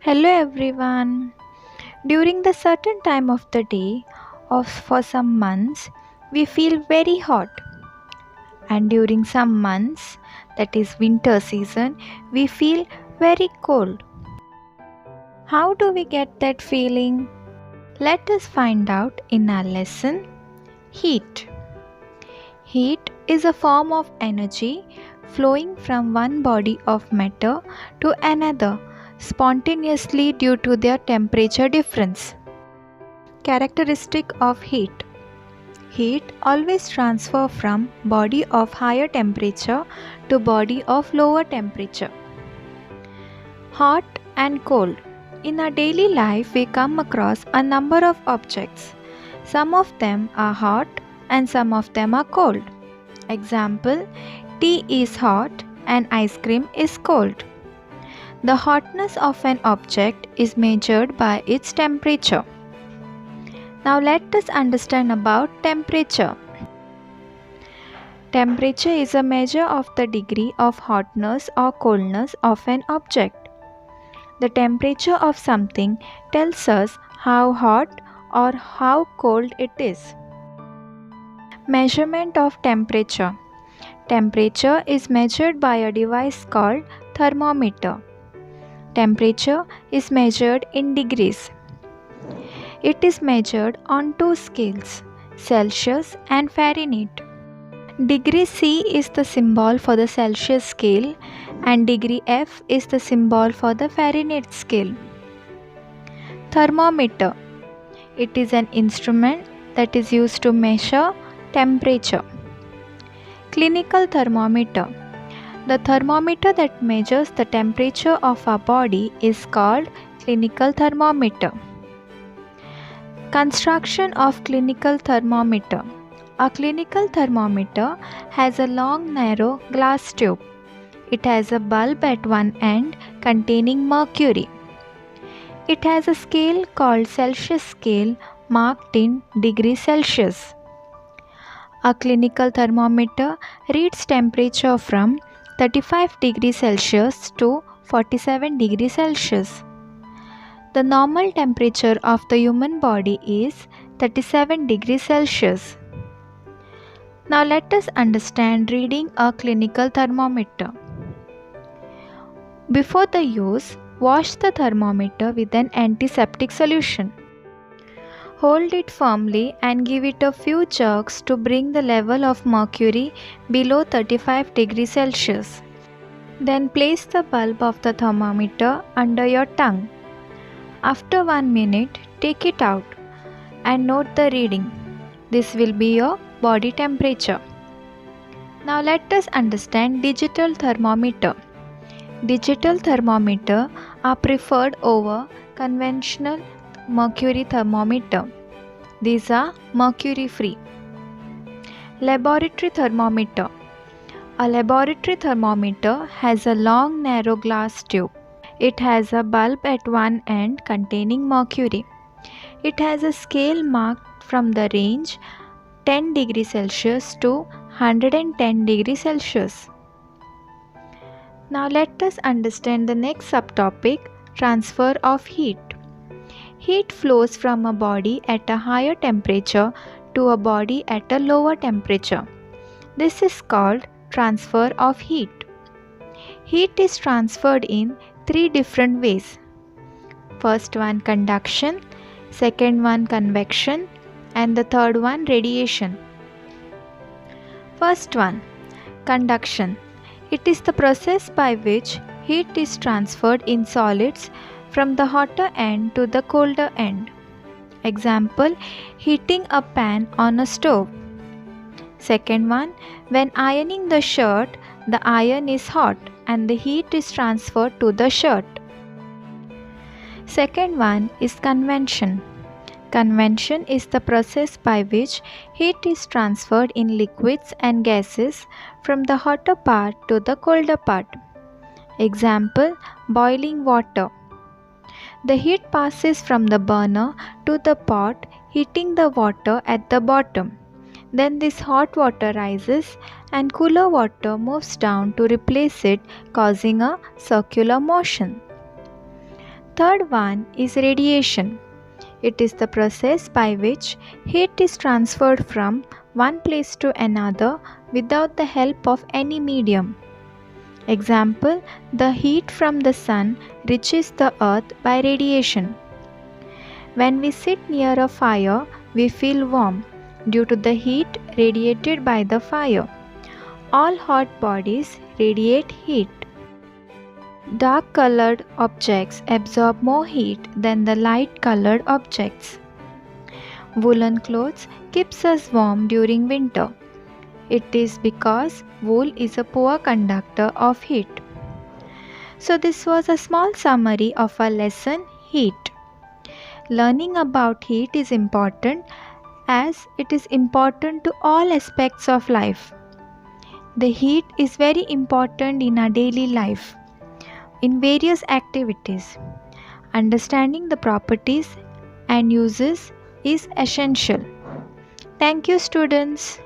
Hello everyone. During the certain time of the day or for some months we feel very hot, and during some months, that is winter season, we feel very cold. How do we get that feeling? Let us find out in our lesson. Heat. Heat is a form of energy flowing from one body of matter to another spontaneously due to their temperature difference. Characteristic of heat. Heat always transfer from body of higher temperature to body of lower temperature. Hot and cold. In our daily life we come across a number of objects. Some of them are hot and some of them are cold. Example, tea is hot and ice cream is cold. The hotness of an object is measured by its temperature. Now let us understand about temperature. Temperature is a measure of the degree of hotness or coldness of an object. The temperature of something tells us how hot or how cold it is. Measurement of temperature. Temperature is measured by a device called thermometer. Temperature is measured in degrees. It is measured on two scales, Celsius and Fahrenheit. Degree C is the symbol for the Celsius scale and degree F is the symbol for the Fahrenheit scale. Thermometer. It is an instrument that is used to measure temperature. Clinical thermometer. The thermometer that measures the temperature of our body is called clinical thermometer. Construction of clinical thermometer. A clinical thermometer has a long narrow glass tube. It has a bulb at one end containing mercury. It has a scale called Celsius scale marked in degrees Celsius. A clinical thermometer reads temperature from 35 degrees Celsius to 47 degrees Celsius. The normal temperature of the human body is 37 degrees Celsius. Now let us understand reading a clinical thermometer. Before the use, wash the thermometer with an antiseptic solution. Hold it firmly and give it a few jerks to bring the level of mercury below 35 degrees Celsius. Then place the bulb of the thermometer under your tongue. After 1 minute, take it out and note the reading. This will be your body temperature. Now let us understand digital thermometer. Digital thermometer are preferred over conventional mercury thermometer. These are mercury free. Laboratory thermometer. A laboratory thermometer has a long narrow glass tube. It has a bulb at one end containing mercury. It has a scale marked from the range 10 degrees Celsius to 110 degrees Celsius. Now let us understand the next subtopic, transfer of heat. Heat flows from a body at a higher temperature to a body at a lower temperature. This is called transfer of heat. Heat is transferred in three different ways. First one, conduction, second one, convection, and the third one, radiation. First one, conduction. It is the process by which heat is transferred in solids from the hotter end to the colder end. Example, heating a pan on a stove. Second one, when ironing the shirt, the iron is hot and the heat is transferred to the shirt. Second one is convection. Convection is the process by which heat is transferred in liquids and gases from the hotter part to the colder part. Example, boiling water. The heat passes from the burner to the pot, heating the water at the bottom. Then this hot water rises and cooler water moves down to replace it, causing a circular motion. third one is radiation. It is the process by which heat is transferred from one place to another without the help of any medium. Example, the heat from the sun reaches the earth by radiation. When we sit near a fire, we feel warm due to the heat radiated by the fire. All hot bodies radiate heat. Dark colored objects absorb more heat than the light colored objects. Woolen clothes keeps us warm during winter. It is because wool is a poor conductor of heat. So this was a small summary of our lesson heat. Learning about heat is important as it is important to all aspects of life. The heat is very important in our daily life, in various activities. Understanding the properties and uses is essential. Thank you, students.